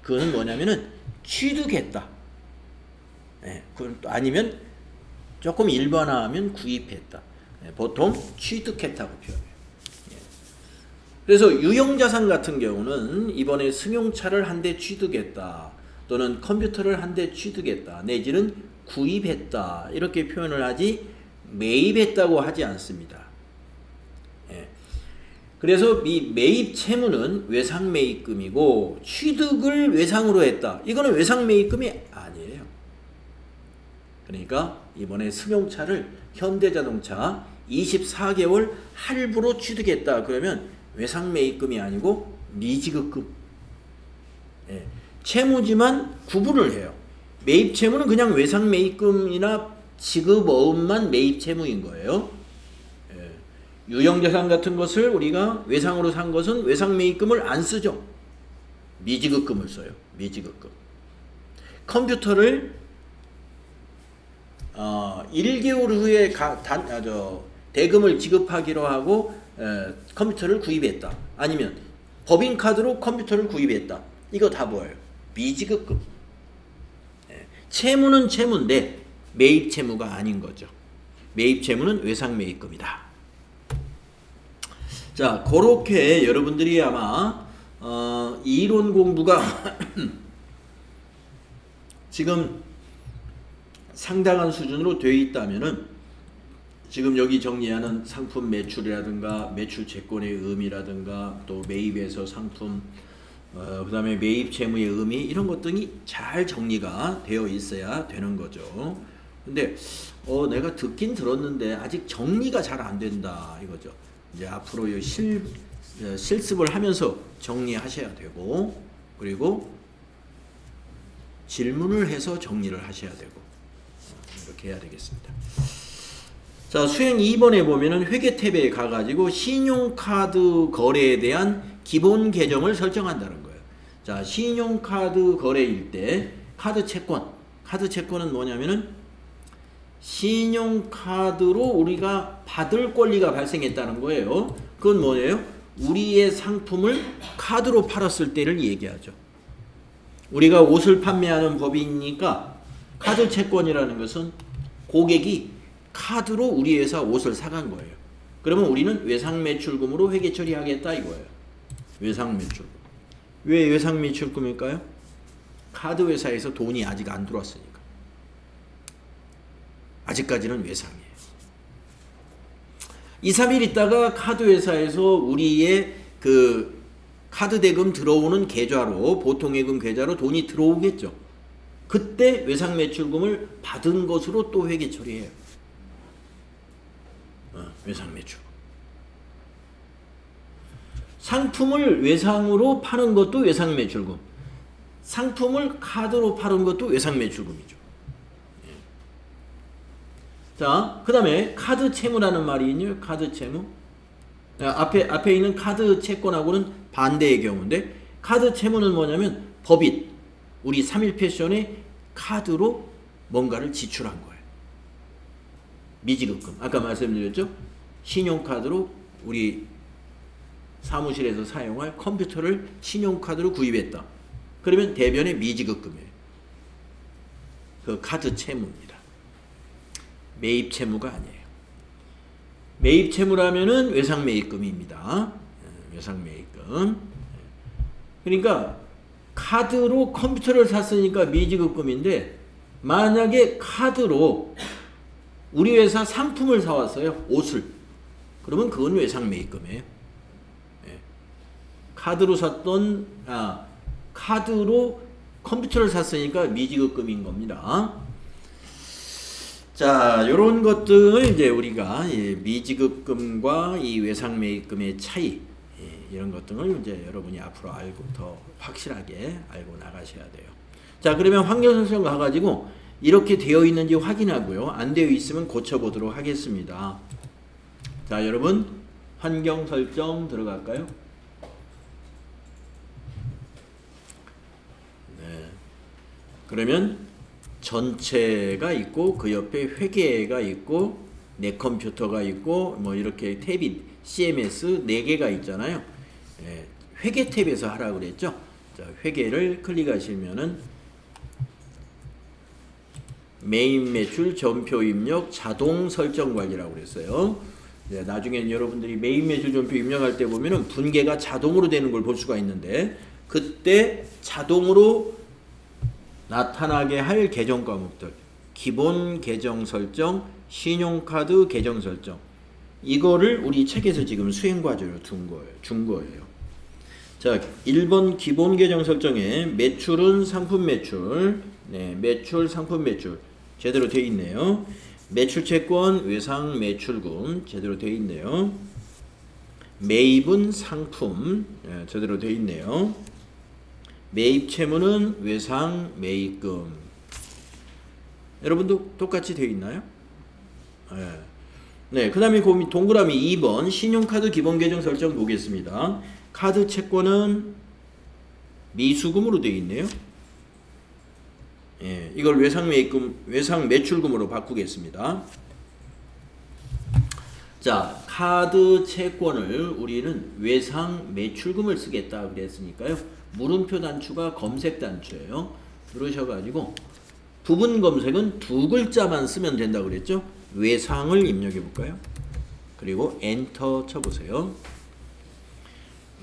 그거는 뭐냐면은 취득했다. 그건 또 아니면 조금 일반화하면 구입했다. 보통 취득했다고 표현해요. 그래서 유형자산 같은 경우는 이번에 승용차를 한 대 취득했다. 또는 컴퓨터를 한 대 취득했다. 내지는 구입했다. 이렇게 표현을 하지 매입했다고 하지 않습니다. 그래서 이 매입 채무는 외상 매입금이고, 취득을 외상으로 했다. 이거는 외상 매입금이 아니에요. 그러니까 이번에 승용차를 현대자동차 24개월 할부로 취득했다. 그러면 외상 매입금이 아니고 미지급금. 채무지만 구분을 해요. 매입 채무는 그냥 외상 매입금이나 지급 어음만 매입 채무인 거예요. 유형자산 같은 것을 우리가 외상으로 산 것은 외상 매입금을 안 쓰죠. 미지급금을 써요. 미지급금. 컴퓨터를 1개월 후에 대금을 지급하기로 하고 컴퓨터를 구입했다. 아니면 법인카드로 컴퓨터를 구입했다. 이거 다 뭐예요? 미지급금. 채무는 채무인데 매입 채무가 아닌 거죠. 매입 채무는 외상 매입금이다. 자, 그렇게 여러분들이 아마 이론 공부가 지금 상당한 수준으로 되어 있다면은, 지금 여기 정리하는 상품 매출이라든가 매출 채권의 의미라든가 또 매입에서 상품, 그 다음에 매입 채무의 의미, 이런 것들이 잘 정리가 되어 있어야 되는 거죠. 근데 내가 듣긴 들었는데 아직 정리가 잘 안 된다 이거죠. 이제 앞으로 실습을 하면서 정리하셔야 되고, 그리고 질문을 해서 정리를 하셔야 되고, 이렇게 해야 되겠습니다. 자, 수행 2번에 보면은 회계 탭에 가가지고 신용카드 거래에 대한 기본 계정을 설정한다는 거예요. 자, 신용카드 거래일 때 카드 채권은 뭐냐면은 신용카드로 우리가 받을 권리가 발생했다는 거예요. 그건 뭐예요? 우리의 상품을 카드로 팔았을 때를 얘기하죠. 우리가 옷을 판매하는 법이니까 카드 채권이라는 것은 고객이 카드로 우리 회사 옷을 사간 거예요. 그러면 우리는 외상 매출금으로 회계 처리하겠다 이거예요. 외상 매출금. 왜 외상 매출금일까요? 카드 회사에서 돈이 아직 안 들어왔으니까. 아직까지는 외상이에요. 2, 3일 있다가 카드 회사에서 우리의 그 카드 대금 들어오는 계좌로, 보통예금 계좌로 돈이 들어오겠죠. 그때 외상 매출금을 받은 것으로 또 회계 처리해요. 외상 매출금. 상품을 외상으로 파는 것도 외상 매출금. 상품을 카드로 파는 것도 외상 매출금이죠. 자, 그 다음에 카드 채무라는 말이 있네요. 카드 채무. 앞에 있는 카드 채권하고는 반대의 경우인데, 카드 채무는 뭐냐면 법인, 우리 3일 패션의 카드로 뭔가를 지출한 거예요. 미지급금. 아까 말씀드렸죠? 신용카드로 우리 사무실에서 사용할 컴퓨터를 신용카드로 구입했다. 그러면 대변의 미지급금이에요. 그 카드 채무입니다. 매입 채무가 아니에요. 매입 채무라면은 외상 매입금입니다. 외상 매입금. 그러니까 카드로 컴퓨터를 샀으니까 미지급금인데, 만약에 카드로 우리 회사 상품을 사왔어요. 옷을. 그러면 그건 외상 매입금이에요. 카드로 컴퓨터를 샀으니까 미지급금인 겁니다. 자, 요런 것들 이제 우리가 미지급금과 이 외상 매입금의 차이, 이런 것들을 이제 여러분이 앞으로 알고 더 확실하게 알고 나가셔야 돼요. 자, 그러면 환경 설정 가가지고 이렇게 되어 있는지 확인하고요. 안 되어 있으면 고쳐보도록 하겠습니다. 자, 여러분 환경 설정 들어갈까요? 네. 그러면 전체가 있고 그 옆에 회계가 있고 내 컴퓨터가 있고 뭐 이렇게 탭이 CMS 4개가 있잖아요. 회계 탭에서 하라고 그랬죠. 자, 회계를 클릭하시면은 메인 매출 전표 입력 자동 설정 관리라고 그랬어요. 나중에 여러분들이 메인 매출 전표 입력할 때 보면은 분계가 자동으로 되는 걸 볼 수가 있는데, 그때 자동으로 나타나게 할 계정 과목들, 기본 계정 설정, 신용카드 계정 설정, 이거를 우리 책에서 지금 수행 과제로 준 거예요. 자, 1번 기본 계정 설정에 매출은 상품 매출, 매출 상품 매출 제대로 되어 있네요. 매출 채권 외상 매출금 제대로 되어 있네요. 매입은 상품 제대로 되어 있네요. 매입 채무는 외상 매입금. 여러분도 똑같이 되어 있나요? 네, 그 다음에 동그라미 2번 신용카드 기본 계정 설정 보겠습니다. 카드 채권은 미수금으로 되어 있네요. 이걸 외상 매출금으로 바꾸겠습니다. 자, 카드 채권을 우리는 외상 매출금을 쓰겠다 그랬으니까요. 물음표 단추가 검색 단추예요. 누르셔가지고 부분 검색은 2글자만 쓰면 된다고 그랬죠. 외상을 입력해 볼까요? 그리고 엔터 쳐보세요.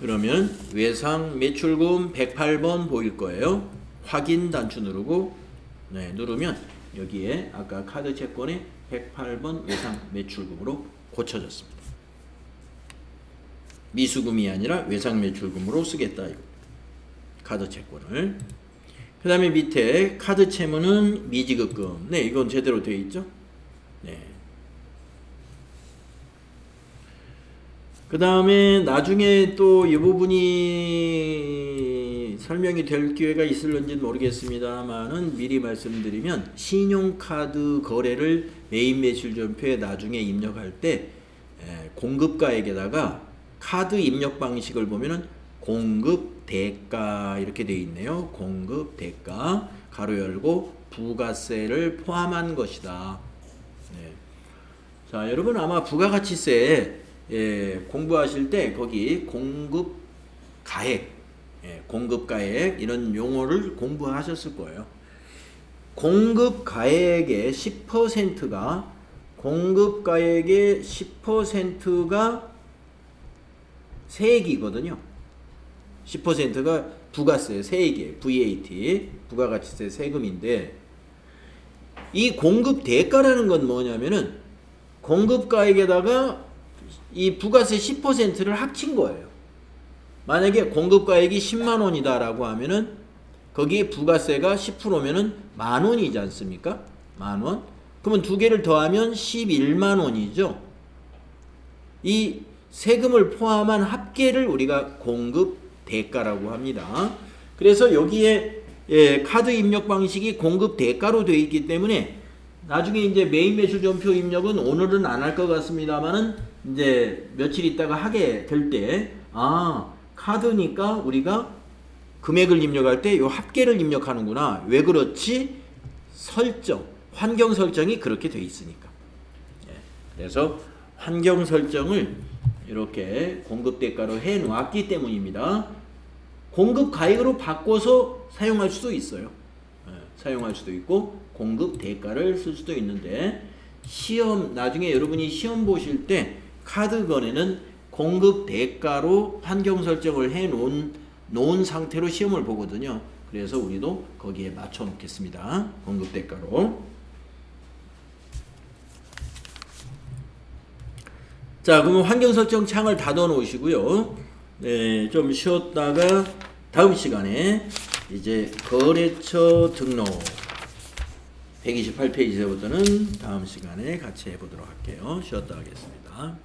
그러면 외상 매출금 108번 보일 거예요. 확인 단추 누르고 누르면 여기에 아까 카드 채권의 108번 외상 매출금으로 고쳐졌습니다. 미수금이 아니라 외상 매출금으로 쓰겠다. 카드 채권을. 그 다음에 밑에 카드 채무는 미지급금. 네, 이건 제대로 되어 있죠. 네. 그 다음에 나중에 또 이 부분이 설명이 될 기회가 있을런지는 모르겠습니다만은 미리 말씀드리면, 신용카드 거래를 메인 매출 전표에 나중에 입력할 때 공급가액에다가 카드 입력 방식을 보면은 공급 대가 이렇게 되어 있네요. 공급 대가 가로 열고 부가세를 포함한 것이다. 자, 여러분 아마 부가가치세 공부하실 때 거기 공급가액, 공급가액 이런 용어를 공부하셨을 거예요. 공급가액의 10%가 세액이거든요. 10%가 부가세, 세액이에요. VAT, 부가가치세 세금인데, 이 공급 대가라는 건 뭐냐면은 공급가액에다가 이 부가세 10%를 합친 거예요. 만약에 공급가액이 10만 원이다 라고 하면은 거기에 부가세가 10%면은 만 원이지 않습니까? 만 원. 그러면 두 개를 더하면 11만 원이죠. 이 세금을 포함한 합계를 우리가 공급 대가라고 합니다. 그래서 여기에 카드 입력 방식이 공급 대가로 되어 있기 때문에 나중에 이제 메인 매출 전표 입력은 오늘은 안 할 것 같습니다만은 이제 며칠 있다가 하게 될 때, 카드니까 우리가 금액을 입력할 때 요 합계를 입력하는구나. 왜 그렇지? 환경 설정이 그렇게 돼 있으니까. 그래서 환경 설정을 이렇게 공급 대가로 해 놓았기 때문입니다. 공급 가액으로 바꿔서 사용할 수도 있어요. 사용할 수도 있고 공급 대가를 쓸 수도 있는데 시험 나중에 여러분이 시험 보실 때 카드건에는 공급 대가로 환경 설정을 해 놓은 상태로 시험을 보거든요. 그래서 우리도 거기에 맞춰 놓겠습니다. 공급 대가로. 자, 그러면 환경 설정 창을 닫아 놓으시고요. 네, 좀 쉬었다가 다음 시간에 이제 거래처 등록 128페이지부터는 다음 시간에 같이 해보도록 할게요. 쉬었다 하겠습니다.